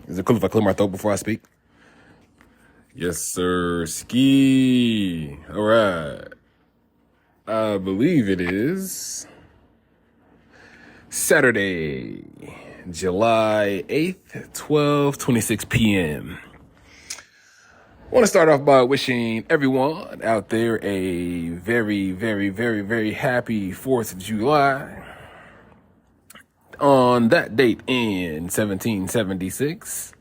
Is it cool if I clear my throat before I speak? Yes, sir. Ski. All right. I believe it is Saturday, July 8th, 12:26 p.m. I want to start off by wishing everyone out there a very, very, very, very happy 4th of July. On that date in 1776,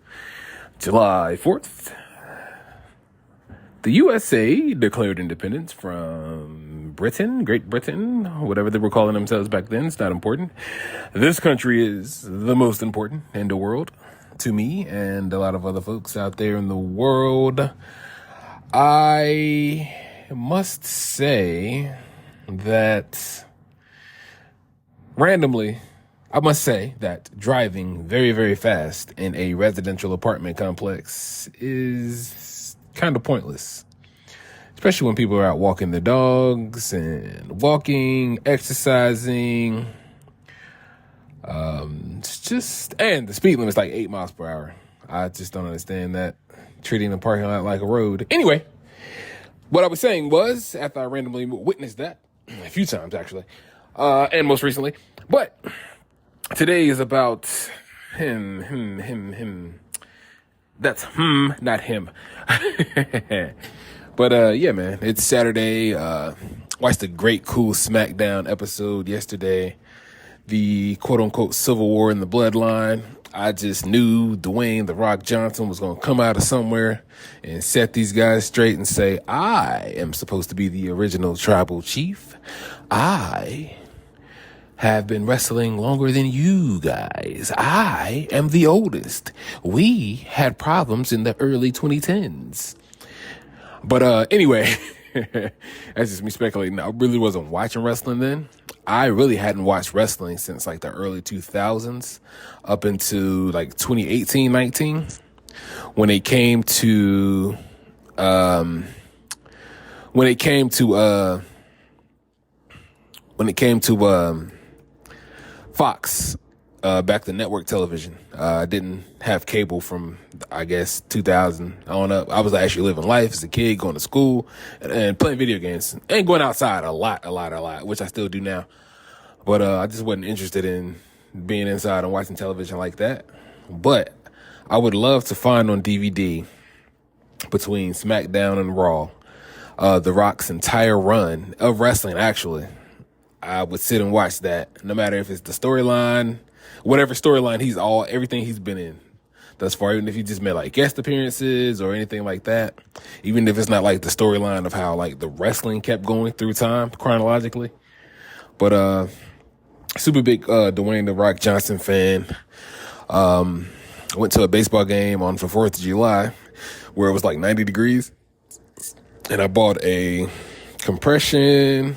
July 4th, the USA declared independence from Great Britain, whatever they were calling themselves back then. It's not important. This country is the most important in the world to me and a lot of other folks out there in the world. I must say that driving very, very fast in a residential apartment complex is kind of pointless, especially when people are out walking their dogs and exercising. And the speed limit is like 8 miles per hour. I just don't understand that, treating the parking lot like a road. Anyway, what I was saying was, after I randomly witnessed that a few times actually, and most recently, but today is about him. That's not him. But yeah, man, it's Saturday. Watched a great, cool SmackDown episode yesterday. The quote-unquote Civil War in the Bloodline. I just knew Dwayne "The Rock" Johnson was going to come out of somewhere and set these guys straight and say, I am supposed to be the original tribal chief. I have been wrestling longer than you guys. I am the oldest. We had problems in the early 2010s. But anyway, that's just me speculating. I really wasn't watching wrestling then. I really hadn't watched wrestling since like the early 2000s up into like 2018, 19, when it came to Fox, back to network television. I didn't have cable from, I guess, 2000 on up. I was actually living life as a kid, going to school and playing video games and going outside a lot, which I still do now. But I just wasn't interested in being inside and watching television like that. But I would love to find on DVD, between SmackDown and Raw, The Rock's entire run of wrestling, actually. I would sit and watch that, no matter if it's the storyline, whatever storyline everything he's been in thus far, even if he just made like guest appearances or anything like that, even if it's not like the storyline of how like the wrestling kept going through time chronologically. But super big Dwayne "The Rock" Johnson fan. Went to a baseball game on for 4th of July where it was like 90 degrees, and I bought a compression.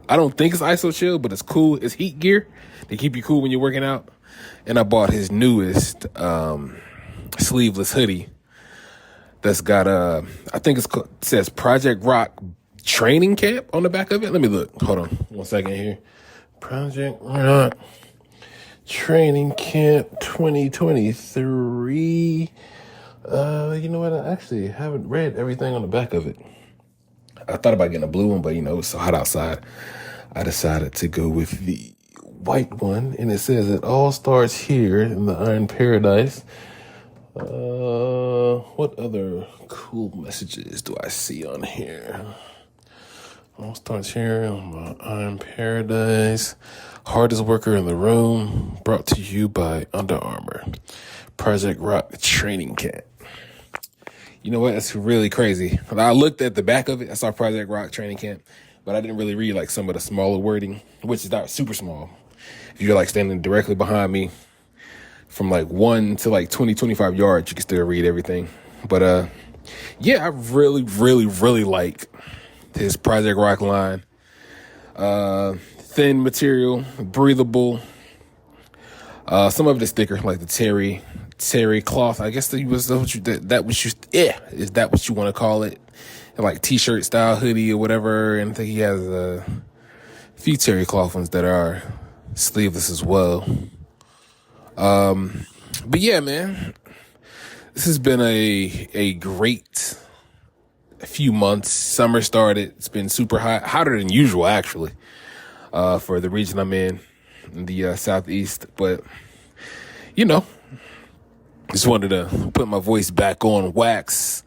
I don't think it's ISO chill, but it's cool. It's heat gear to keep you cool when you're working out. And I bought his newest sleeveless hoodie that's got I think it says Project Rock Training Camp on the back of it. Let me look. Hold on 1 second here. Project Rock Training Camp 2023. You know what? I actually haven't read everything on the back of it. I thought about getting a blue one, but it was so hot outside. I decided to go with the white one, and it says it all starts here in the Iron Paradise. What other cool messages do I see on here? All starts here on the Iron Paradise. Hardest worker in the room, brought to you by Under Armour. Project Rock Training Camp. You know what? That's really crazy. I looked at the back of it. I saw Project Rock Training Camp, but I didn't really read like some of the smaller wording, which is not super small. If you're like standing directly behind me from like 1 to like 20, 25 yards, you can still read everything. But yeah, I really, really, really like his Project Rock line. Thin material, breathable. Some of it is thicker, like the terry cloth. I guess is that what you want to call it? Like t-shirt style hoodie or whatever. And I think he has a few terry cloth ones that are sleeveless as well. But yeah, man, this has been a great few months. Summer started. It's been super hot, hotter than usual, actually, for the region I'm in the Southeast. But, you know, just wanted to put my voice back on wax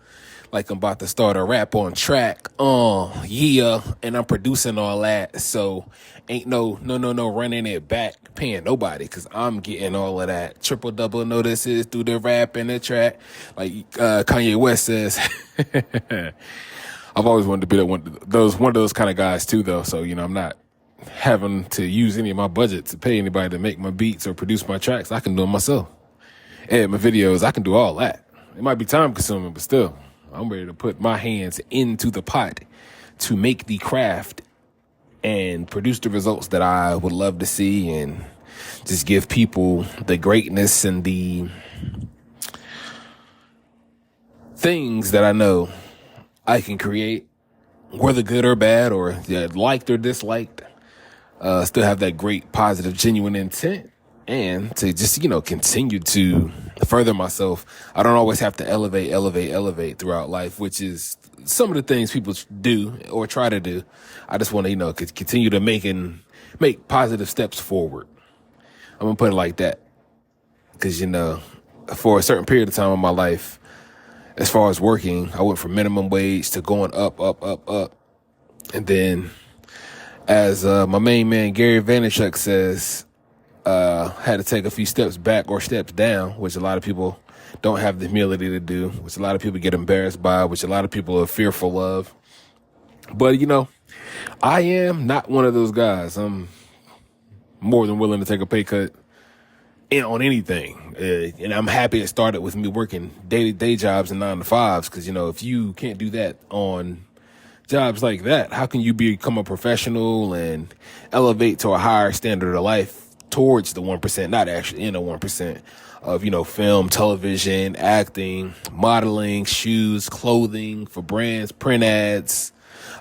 like I'm about to start a rap on track. Yeah, and I'm producing all that. So ain't no running it back, paying nobody, because I'm getting all of that. Triple double notices through the rap and the track. Like Kanye West says. I've always wanted to be one of those kind of guys too, though. So, I'm not having to use any of my budget to pay anybody to make my beats or produce my tracks. I can do them myself. Edit my videos. I can do all that. It might be time consuming, but still, I'm ready to put my hands into the pot to make the craft and produce the results that I would love to see, and just give people the greatness and the things that I know I can create, whether good or bad, or liked or disliked. Still have that great, positive, genuine intent, and to just, continue to further myself. I don't always have to elevate throughout life, which is some of the things people do or try to do. I just want to, continue to make positive steps forward. I'm going to put it like that. Because, for a certain period of time in my life, as far as working, I went from minimum wage to going up. And then, as my main man, Gary Vaynerchuk, says, had to take a few steps back or steps down, which a lot of people don't have the humility to do, which a lot of people get embarrassed by, which a lot of people are fearful of. But, I am not one of those guys. I'm more than willing to take a pay cut on anything. And I'm happy it started with me working day jobs and 9-to-5s, because, if you can't do that on jobs like that, how can you become a professional and elevate to a higher standard of life towards the 1%, not actually in the 1% of, film, television, acting, modeling, shoes, clothing for brands, print ads,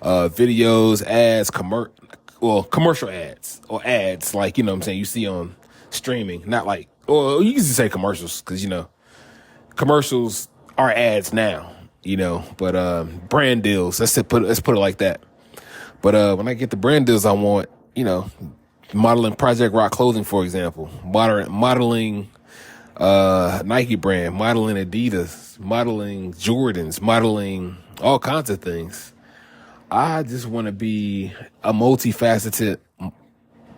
videos, ads, commercial ads, or ads like, you see on streaming, not like, or you can just say commercials, because, commercials are ads now, but brand deals, let's put it like that. But when I get the brand deals I want, modeling Project Rock clothing, for example, modeling Nike brand, modeling Adidas, modeling Jordans, modeling all kinds of things. I just want to be a multifaceted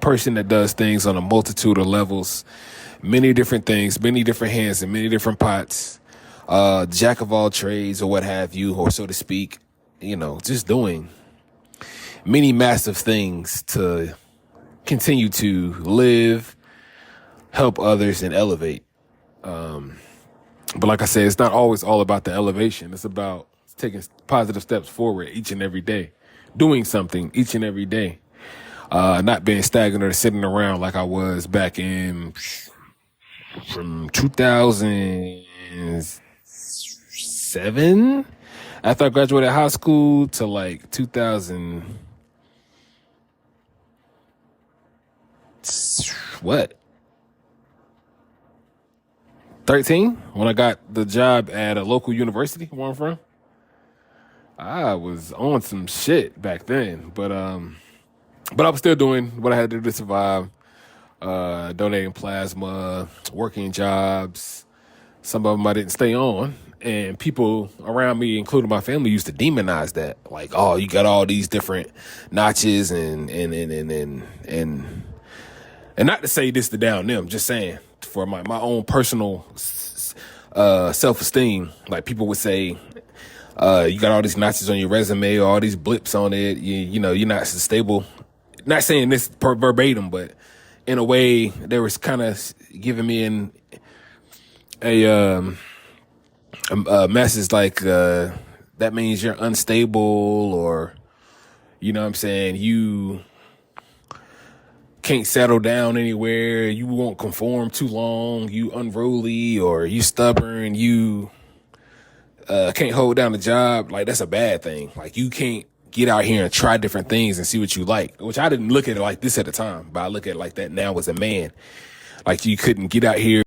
person that does things on a multitude of levels, many different things, many different hands in many different pots, jack of all trades, or what have you, or so to speak, just doing many massive things to continue to live, help others, and elevate. But like I said, it's not always all about the elevation. It's about taking positive steps forward each and every day, doing something each and every day, not being stagnant or sitting around like I was back from 2007, after I graduated high school, to like 2000. What? 13, when I got the job at a local university where I'm from. I was on some shit back then, but I was still doing what I had to do to survive, donating plasma, working jobs. Some of them I didn't stay on, and people around me, including my family, used to demonize that. Like, oh, you got all these different notches and not to say this to down them, just saying for my own personal self-esteem. Like, people would say, you got all these notches on your resume, or all these blips on it. You're not stable. Not saying this verbatim, but in a way, they was kind of giving me a message like, that means you're unstable, or, what I'm saying, you can't settle down anywhere, you won't conform too long, you unruly, or you stubborn, you can't hold down a job. Like, that's a bad thing. Like, you can't get out here and try different things and see what you like, which I didn't look at it like this at the time, but I look at it like that now as a man. Like, you couldn't get out here